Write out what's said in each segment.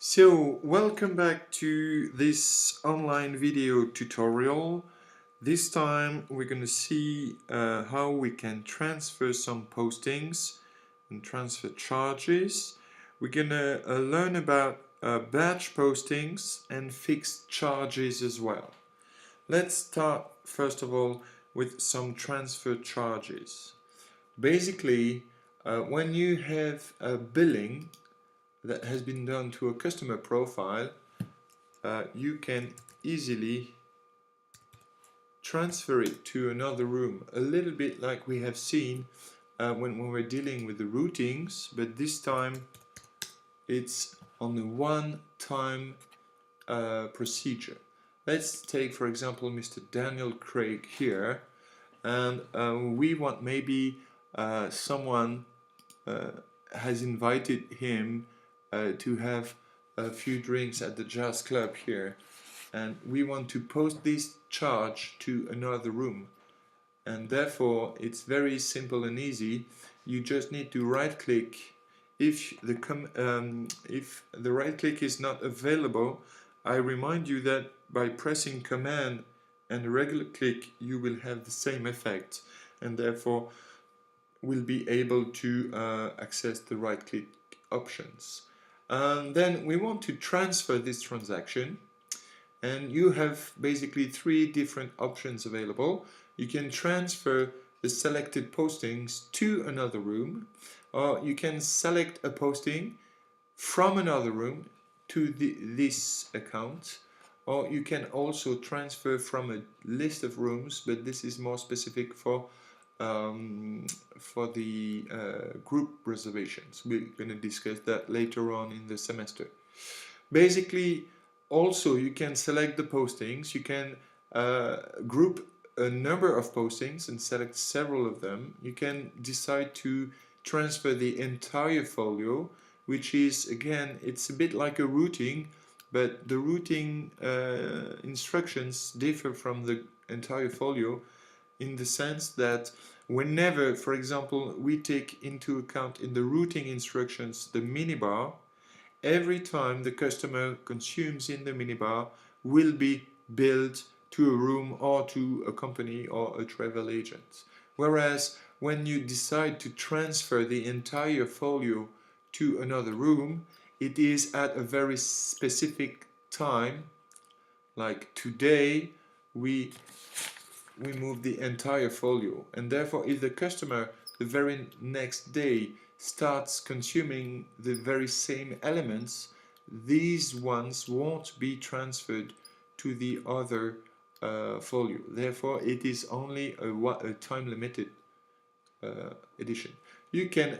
So, welcome back to this online video tutorial. This time we're going to see how we can transfer some postings and transfer charges. We're going to learn about batch postings and fixed charges as well. Let's start first of all with some transfer charges. Basically, when you have a billing that has been done to a customer profile, you can easily transfer it to another room, a little bit like we have seen when we were dealing with the routings, but this time it's on a one-time procedure. Let's take, for example, Mr. Daniel Craig here, and we want maybe someone has invited him to have a few drinks at the jazz club here, and we want to post this charge to another room, and therefore it's very simple and easy. You just need to right click. If the right click is not available, I remind you that by pressing command and regular click you will have the same effect, and therefore will be able to access the right click options. Then we want to transfer this transaction, and you have basically three different options available. You can transfer the selected postings to another room, or you can select a posting from another room to this account, or you can also transfer from a list of rooms, but this is more specific for the group reservations. We're going to discuss that later on in the semester. Basically, also you can select the postings. You can group a number of postings and select several of them. You can decide to transfer the entire folio, which is, again, it's a bit like a routing, but the routing instructions differ from the entire folio in the sense that whenever, for example, we take into account in the routing instructions the minibar, every time the customer consumes in the minibar will be billed to a room or to a company or a travel agent. Whereas when you decide to transfer the entire folio to another room, it is at a very specific time, like today we move the entire folio, and therefore if the customer the very next day starts consuming the very same elements, these ones won't be transferred to the other folio. Therefore it is only a time limited edition. You can,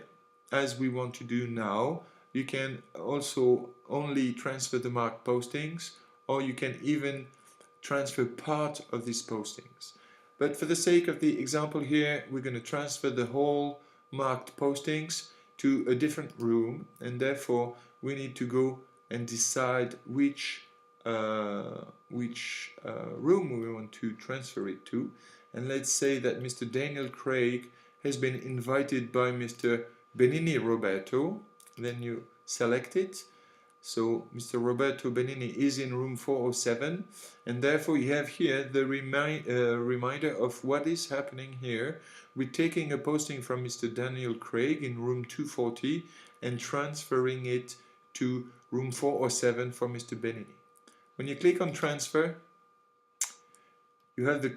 as we want to do now, you can also only transfer the marked postings, or you can even transfer part of these postings. But for the sake of the example here, we're going to transfer the whole marked postings to a different room, and therefore we need to go and decide which room we want to transfer it to. And let's say that Mr. Daniel Craig has been invited by Mr. Benini Roberto. Then you select it. So Mr. Roberto Benini is in room 407, and therefore you have here the reminder of what is happening here. We're taking a posting from Mr. Daniel Craig in room 240 and transferring it to room 407 for Mr. Benini. When you click on transfer, you have the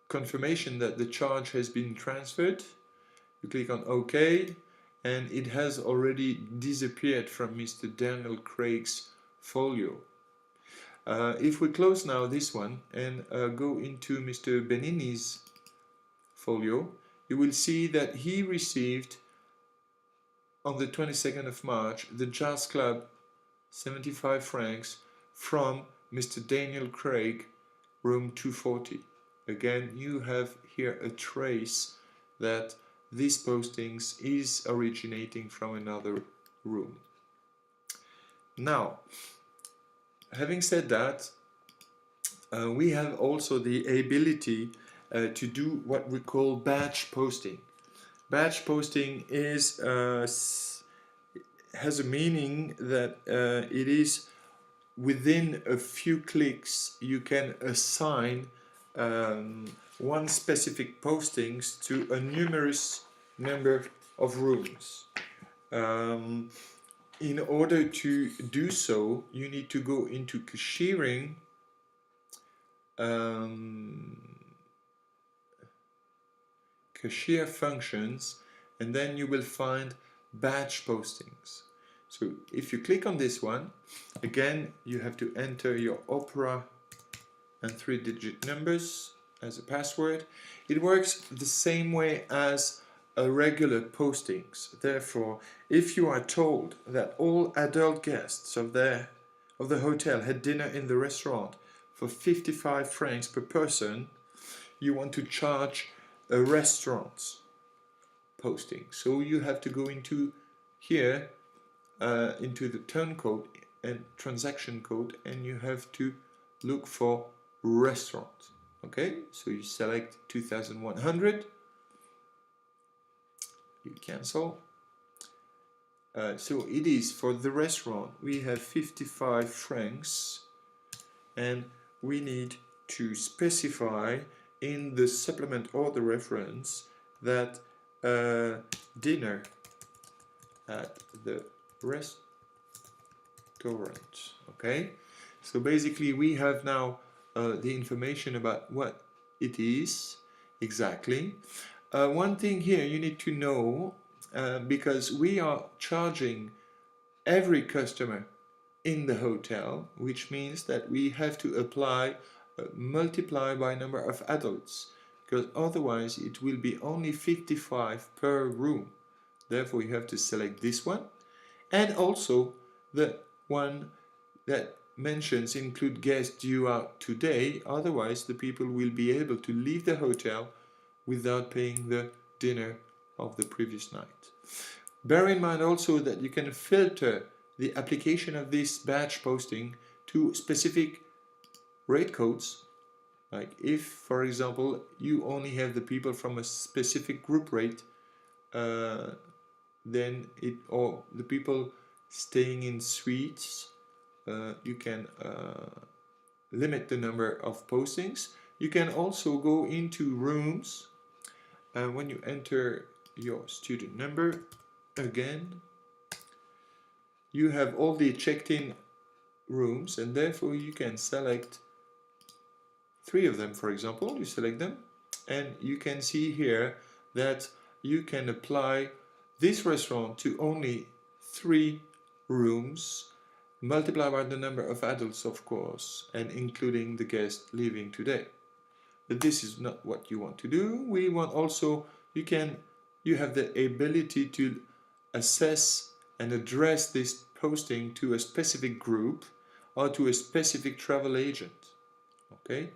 confirmation that the charge has been transferred. You click on OK, and it has already disappeared from Mr. Daniel Craig's folio. If we close now this one and go into Mr. Benini's folio, you will see that he received on the 22nd of March the Jazz Club 75 francs from Mr. Daniel Craig, room 240. Again, you have here a trace that these postings is originating from another room. Now, having said that, we have also the ability to do what we call batch posting. Batch posting is has a meaning that it is within a few clicks you can assign one specific postings to a numerous number of rooms. In order to do so, you need to go into cashiering, cashier functions, and then you will find batch postings. So if you click on this one, again you have to enter your Opera and 3-digit numbers as a password. It works the same way as a regular postings. Therefore, if you are told that all adult guests of the hotel had dinner in the restaurant for 55 francs per person, you want to charge a restaurant posting. So you have to go into here, into the turncode and transaction code, and you have to look for restaurant. Okay, so you select 2100, you cancel. So it is for the restaurant, we have 55 francs, and we need to specify in the supplement or the reference that dinner at the restaurant. Okay, so basically we have now the information about what it is exactly. One thing here you need to know, because we are charging every customer in the hotel, which means that we have to apply multiply by number of adults, because otherwise it will be only 55 per room. Therefore you have to select this one, and also the one that mentions include guests due out today, otherwise the people will be able to leave the hotel without paying the dinner of the previous night. Bear in mind also that you can filter the application of this batch posting to specific rate codes. Like if, for example, you only have the people from a specific group rate, then or the people staying in suites, you can limit the number of postings. You can also go into rooms, and when you enter your student number again, you have all the checked in rooms, and therefore you can select 3 of them. For example, you select them, and you can see here that you can apply this restaurant to only 3 rooms, multiply by the number of adults, of course, and including the guest leaving today. But this is not what you want to do. We want also, you have the ability to assess and address this posting to a specific group or to a specific travel agent. Okay,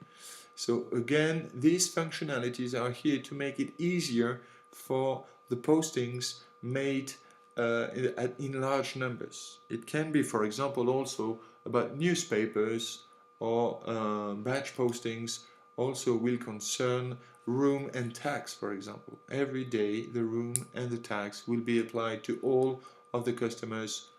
so again, these functionalities are here to make it easier for the postings made in large numbers. It can be, for example, also about newspapers, or batch postings also will concern room and tax, for example. Every day the room and the tax will be applied to all of the customers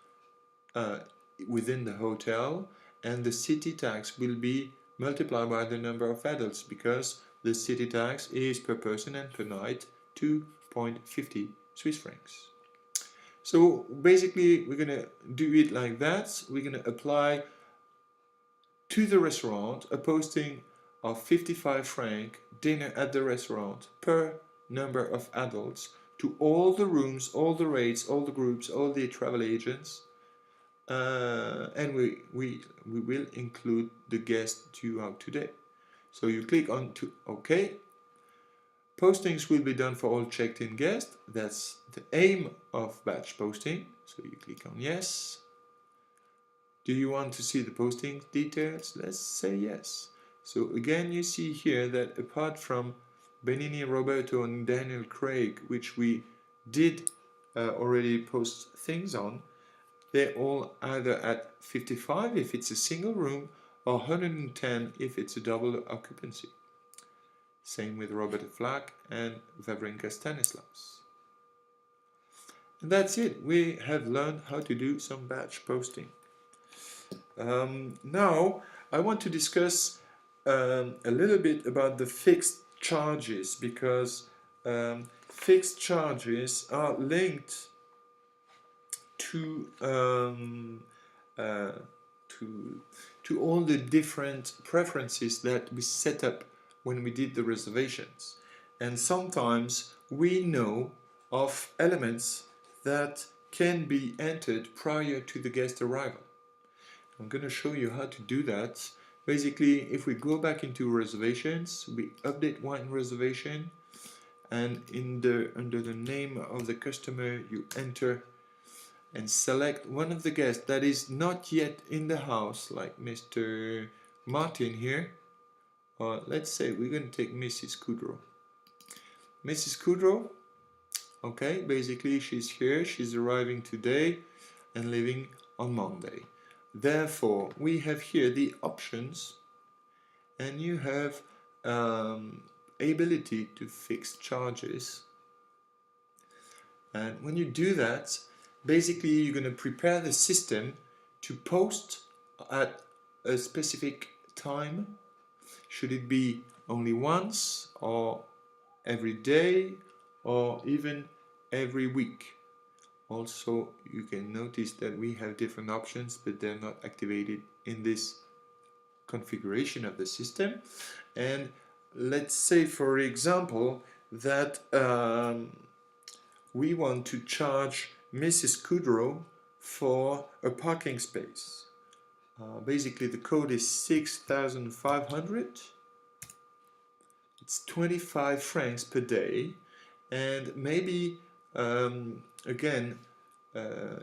within the hotel, and the city tax will be multiplied by the number of adults, because the city tax is per person and per night 2.50 Swiss francs. So basically we're going to do it like that. We're going to apply to the restaurant a posting of 55 francs dinner at the restaurant per number of adults to all the rooms, all the rates, all the groups, all the travel agents, and we will include the guest due out today. So you click on to OK. Postings will be done for all checked in guests. That's the aim of batch posting. So you click on yes. Do you want to see the posting details? Let's say yes. So again, you see here that apart from Benini Roberto and Daniel Craig, which we did already post things on, they're all either at 55 if it's a single room, or 110 if it's a double occupancy. Same with Robert Flack and Wawrinka Stanislaus. And that's it. We have learned how to do some batch posting. Now I want to discuss a little bit about the fixed charges, because fixed charges are linked to uh, to to all the different preferences that we set up when we did the reservations. And sometimes we know of elements that can be entered prior to the guest arrival. I'm going to show you how to do that. Basically, if we go back into reservations, we update one reservation, and under the name of the customer you enter and select one of the guests that is not yet in the house, like Mr. Martin here, or let's say we're going to take Mrs. Kudrow. Mrs. Kudrow, okay, basically she's here, she's arriving today and leaving on Monday. Therefore, we have here the options, and you have ability to fix charges. And when you do that, basically you're going to prepare the system to post at a specific time. Should it be only once, or every day, or even every week? Also, you can notice that we have different options, but they're not activated in this configuration of the system. And let's say, for example, that we want to charge Mrs. Kudrow for a parking space. Basically, the code is 6,500. It's 25 francs per day, and maybe again,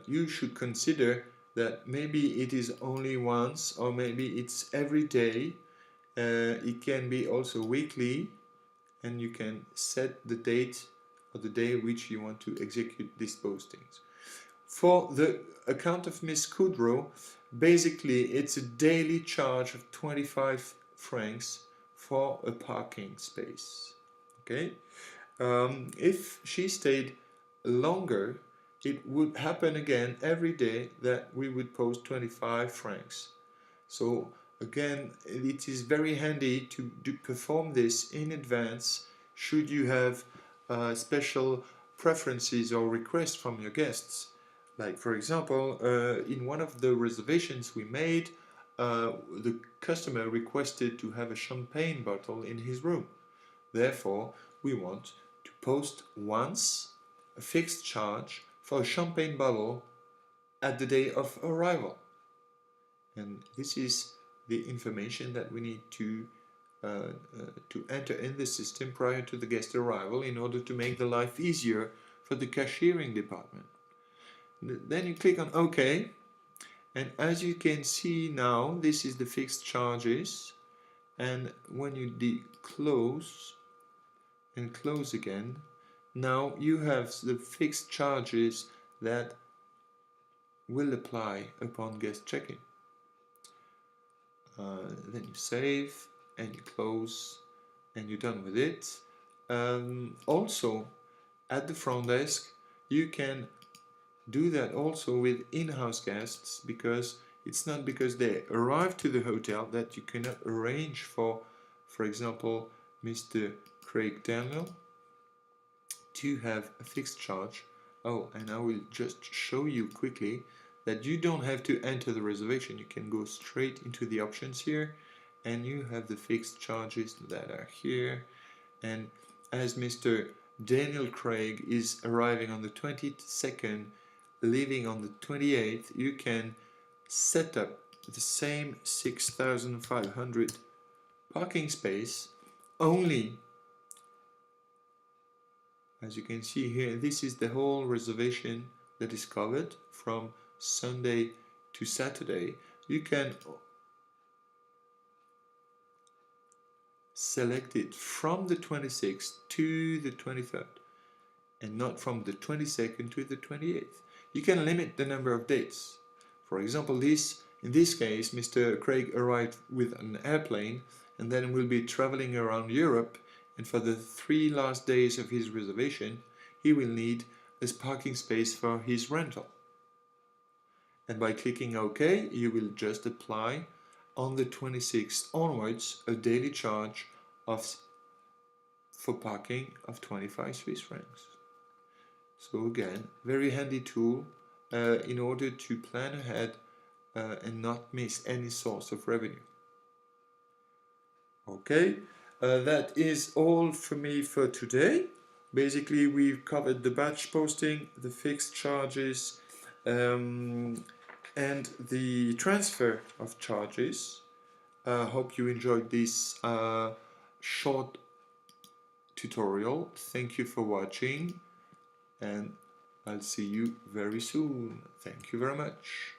you should consider that maybe it is only once, or maybe it's every day. It can be also weekly, and you can set the date or the day which you want to execute these postings. For the account of Miss Kudrow, basically it's a daily charge of 25 francs for a parking space. Okay, if she stayed longer, it would happen again every day that we would post 25 francs. So again, it is very handy to perform this in advance should you have special preferences or requests from your guests. Like, for example, in one of the reservations we made, the customer requested to have a champagne bottle in his room. Therefore, we want to post once a fixed charge for a champagne bottle at the day of arrival. And this is the information that we need to enter in the system prior to the guest arrival, in order to make the life easier for the cashiering department. Then you click on OK, and as you can see now, this is the fixed charges. And when you close and close again, now you have the fixed charges that will apply upon guest check-in. Then you save and you close, and you're done with it. Also, at the front desk, you can do that also with in-house guests, because it's not because they arrive to the hotel that you cannot arrange for example, Mr. Craig Daniel to have a fixed charge. Oh, and I will just show you quickly that you don't have to enter the reservation. You can go straight into the options here, and you have the fixed charges that are here. And as Mr. Daniel Craig is arriving on the 22nd, leaving on the 28th, you can set up the same 6,500 parking space only. As you can see here, this is the whole reservation that is covered from Sunday to Saturday. You can select it from the 26th to the 23rd, and not from the 22nd to the 28th. You can limit the number of dates. For example, in this case, Mr. Craig arrived with an airplane and then will be traveling around Europe, and for the 3 last days of his reservation, he will need this parking space for his rental. And by clicking OK, you will just apply on the 26th onwards a daily charge of for parking of 25 Swiss francs. So again, very handy tool in order to plan ahead and not miss any source of revenue. Okay, that is all for me for today. Basically, we've covered the batch posting, the fixed charges, and the transfer of charges. Hope you enjoyed this short tutorial. Thank you for watching, and I'll see you very soon. Thank you very much.